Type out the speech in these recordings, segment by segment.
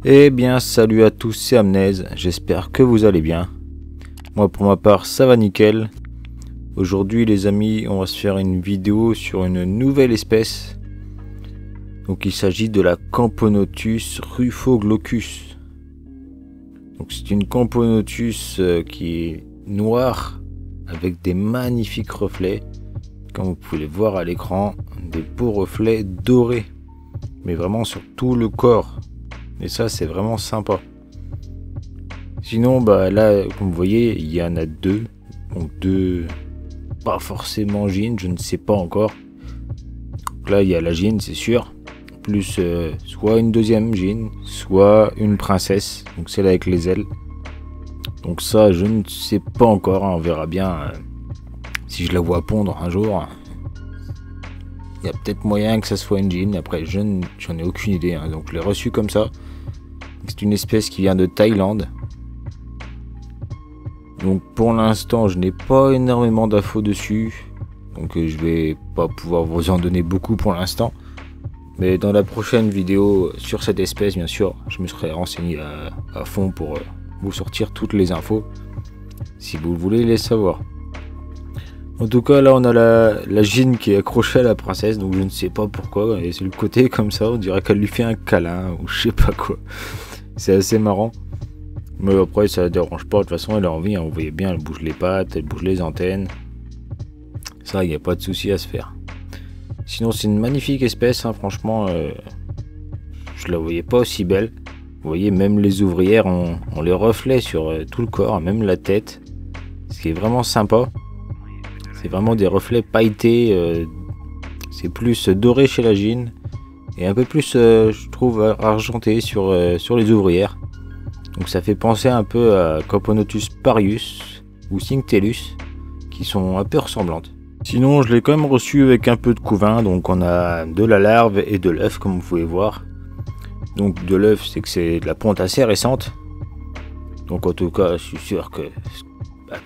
Eh bien salut à tous, c'est Amnez, j'espère que vous allez bien. Moi pour ma part ça va nickel. Aujourd'hui les amis, on va se faire une vidéo sur une nouvelle espèce. Donc il s'agit de la Camponotus rufoglocus. Donc c'est une Camponotus qui est noire avec des magnifiques reflets. Comme vous pouvez les voir à l'écran, des beaux reflets dorés. Mais vraiment sur tout le corps. Et ça c'est vraiment sympa. Sinon bah là comme vous voyez il y en a deux. Donc deux pas forcément Gine, je ne sais pas encore. Donc là il y a la Gine c'est sûr. Plus soit une deuxième Gine, soit une princesse. Donc celle avec les ailes. Donc ça je ne sais pas encore, hein, on verra bien si je la vois pondre un jour. Il y a peut-être moyen que ça soit une Gine, après j'en ai aucune idée, hein. Donc je l'ai reçu comme ça. C'est une espèce qui vient de Thaïlande. Donc pour l'instant je n'ai pas énormément d'infos dessus. Donc je vais pas pouvoir vous en donner beaucoup pour l'instant. Mais dans la prochaine vidéo sur cette espèce bien sûr, je me serai renseigné à fond pour vous sortir toutes les infos. Si vous voulez les savoir. En tout cas là on a la Gine qui est accrochée à la princesse. Donc je ne sais pas pourquoi. Et c'est le côté comme ça, on dirait qu'elle lui fait un câlin ou je sais pas quoi. C'est assez marrant. Mais après ça ne dérange pas, de toute façon elle a envie, hein. Vous voyez bien, elle bouge les pattes, elle bouge les antennes. Ça il n'y a pas de souci à se faire. Sinon c'est une magnifique espèce, hein. Franchement je la voyais pas aussi belle. Vous voyez même les ouvrières ont les reflets sur tout le corps, même la tête. Ce qui est vraiment sympa. C'est vraiment des reflets pailletés. C'est plus doré chez la Gine. Et un peu plus je trouve argenté sur les ouvrières. Donc ça fait penser un peu à Camponotus parius ou Cinctellus qui sont un peu ressemblantes. Sinon je l'ai quand même reçu avec un peu de couvain. Donc on a de la larve et de l'œuf comme vous pouvez voir. Donc de l'œuf c'est que c'est de la ponte assez récente. Donc en tout cas je suis sûr que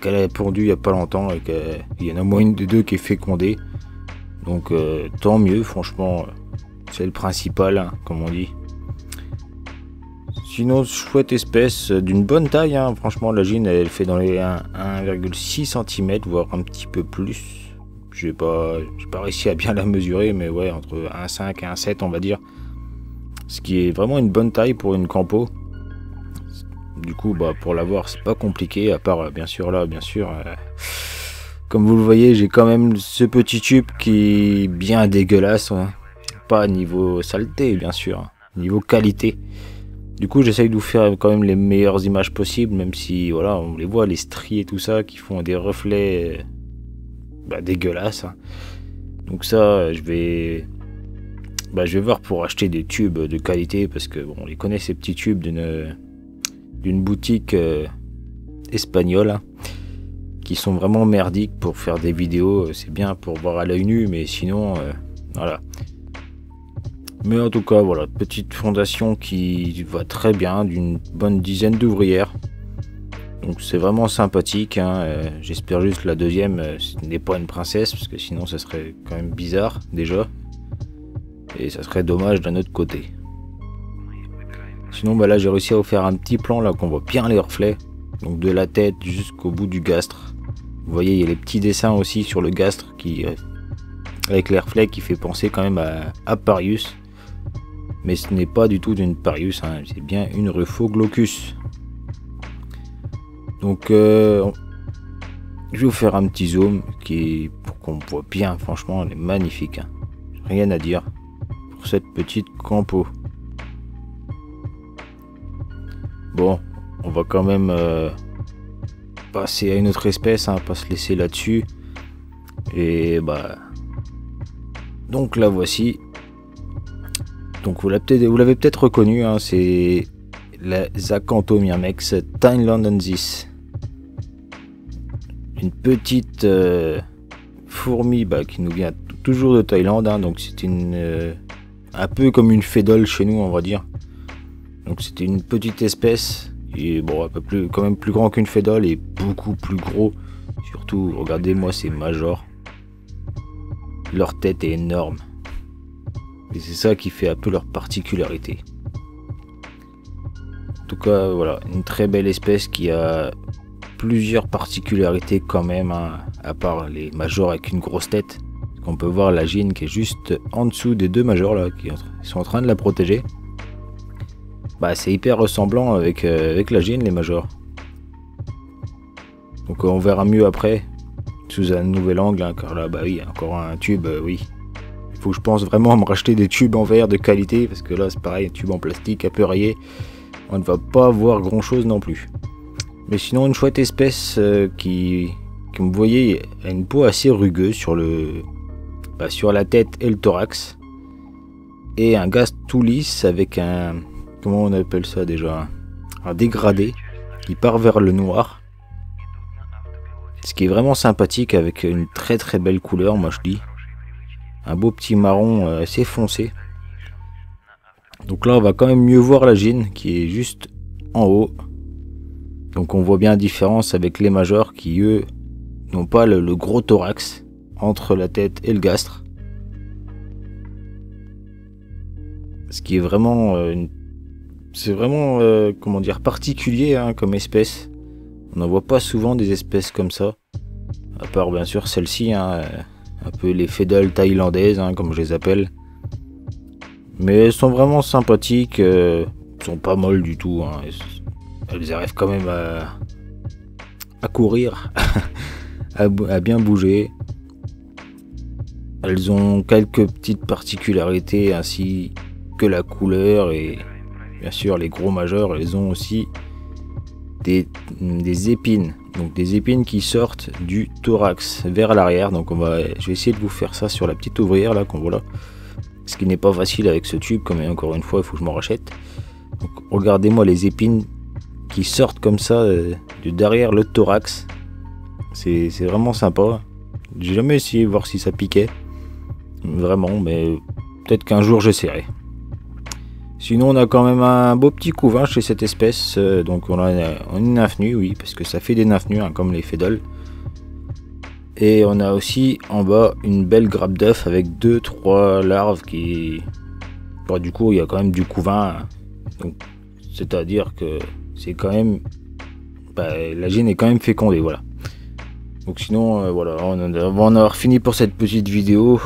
qu'elle a pondu il n'y a pas longtemps et qu'il y en a au moins une des deux qui est fécondée. Donc tant mieux franchement. C'est le principal, hein, comme on dit. Sinon, chouette espèce, d'une bonne taille, hein. Franchement, la Gine, elle fait dans les 1,6 cm, voire un petit peu plus. J'ai pas réussi à bien la mesurer, mais ouais, entre 1,5 et 1,7, on va dire. Ce qui est vraiment une bonne taille pour une campo. Du coup, bah, pour l'avoir, c'est pas compliqué, à part, bien sûr, là, bien sûr. Comme vous le voyez, j'ai quand même ce petit tube qui est bien dégueulasse, hein. Pas niveau saleté bien sûr, niveau qualité. Du coup j'essaye de vous faire quand même les meilleures images possibles, même si voilà on les voit les stries et tout ça qui font des reflets dégueulasses, hein. Donc ça je vais voir pour acheter des tubes de qualité parce que bon, on les connaît ces petits tubes d'une boutique espagnole, hein, qui sont vraiment merdiques pour faire des vidéos. C'est bien pour voir à l'œil nu, mais sinon voilà. Mais en tout cas, voilà, petite fondation qui va très bien, d'une bonne dizaine d'ouvrières. Donc c'est vraiment sympathique, hein. J'espère juste que la deuxième ce n'est pas une princesse, parce que sinon ça serait quand même bizarre déjà. Et ça serait dommage d'un autre côté. Sinon là j'ai réussi à vous faire un petit plan là qu'on voit bien les reflets. Donc de la tête jusqu'au bout du gastre. Vous voyez il y a les petits dessins aussi sur le gastre qui avec les reflets qui fait penser quand même à Parius. Mais ce n'est pas du tout d'une Parius, hein, c'est bien une rufoglocus. Donc je vais vous faire un petit zoom pour qu'on voit bien, franchement elle est magnifique, hein. Rien à dire pour cette petite campo. Bon, on va quand même passer à une autre espèce, hein, pas se laisser là-dessus. Et donc la voici. Donc vous l'avez peut-être reconnu, hein, c'est la Zacanthomiamex thailandensis. Une petite fourmi qui nous vient toujours de Thaïlande, hein, donc c'est un peu comme une fédole chez nous on va dire. Donc c'était une petite espèce, et bon quand même plus grand qu'une fédole et beaucoup plus gros. Surtout regardez-moi ces majors. Leur tête est énorme. Et c'est ça qui fait un peu leur particularité. cas, voilà, une très belle espèce qui a plusieurs particularités quand même, hein, à part les majors avec une grosse tête. On peut voir la gine qui est juste en dessous des deux majors là, qui sont en train de la protéger. Bah, c'est hyper ressemblant avec la gine, les majors. Donc on verra mieux après, sous un nouvel angle, hein, car là, bah oui, encore un tube, oui. Il faut que je pense vraiment à me racheter des tubes en verre de qualité, parce que là c'est pareil, un tube en plastique un peu rayé, on ne va pas voir grand chose non plus. Mais sinon, une chouette espèce qui, comme vous voyez, a une peau assez rugueuse sur la tête et le thorax. Et un gaz tout lisse avec un... Comment on appelle ça déjà? Un dégradé qui part vers le noir. Ce qui est vraiment sympathique avec une très très belle couleur, moi je dis. Un beau petit marron assez foncé. Donc là, on va quand même mieux voir la gine qui est juste en haut. Donc on voit bien la différence avec les majors qui, eux, n'ont pas le gros thorax entre la tête et le gastre. Ce qui est vraiment... c'est vraiment, comment dire, particulier, hein, comme espèce. On n'en voit pas souvent des espèces comme ça. À part bien sûr celle-ci, hein, un peu les fédales thaïlandaises, hein, comme je les appelle. Mais elles sont vraiment sympathiques. Elles sont pas molles du tout, hein. Elles arrivent quand même à courir, à bien bouger. Elles ont quelques petites particularités ainsi que la couleur, et bien sûr les gros majeurs, elles ont aussi des épines. Donc des épines qui sortent du thorax vers l'arrière. Donc je vais essayer de vous faire ça sur la petite ouvrière là qu'on voit là. Ce qui n'est pas facile avec ce tube, comme encore une fois il faut que je m'en rachète. Donc regardez-moi les épines qui sortent comme ça de derrière le thorax. C'est vraiment sympa. J'ai jamais essayé de voir si ça piquait. Vraiment, mais peut-être qu'un jour j'essaierai. Sinon on a quand même un beau petit couvain chez cette espèce. Donc on a une nymphe nue, oui, parce que ça fait des nymphes nues, hein, comme les fédoles. Et on a aussi en bas une belle grappe d'œufs avec 2-3 larves qui... Bon, du coup il y a quand même du couvain. Donc c'est-à-dire que c'est quand même... la gine est quand même fécondée, voilà. Donc sinon, voilà, on va en avoir fini pour cette petite vidéo.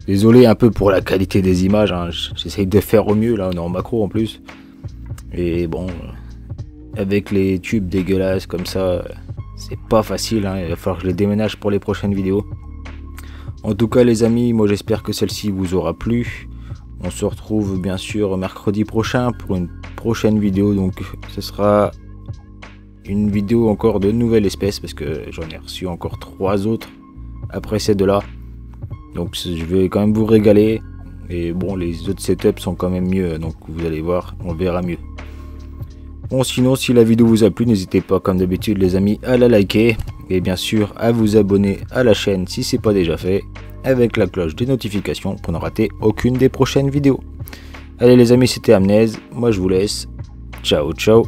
Désolé un peu pour la qualité des images, hein. J'essaye de faire au mieux, là on est en macro en plus. Et bon, avec les tubes dégueulasses comme ça, c'est pas facile, hein. Il va falloir que je les déménage pour les prochaines vidéos. En tout cas les amis, moi j'espère que celle-ci vous aura plu. On se retrouve bien sûr mercredi prochain pour une prochaine vidéo, donc ce sera une vidéo encore de nouvelles espèces parce que j'en ai reçu encore 3 autres après ces deux là, donc je vais quand même vous régaler. Et bon, les autres setups sont quand même mieux, donc vous allez voir, on verra mieux. Bon, sinon si la vidéo vous a plu, n'hésitez pas comme d'habitude les amis à la liker et bien sûr à vous abonner à la chaîne si c'est pas déjà fait, avec la cloche des notifications pour ne rater aucune des prochaines vidéos. Allez les amis, c'était Amnez, moi je vous laisse, ciao ciao.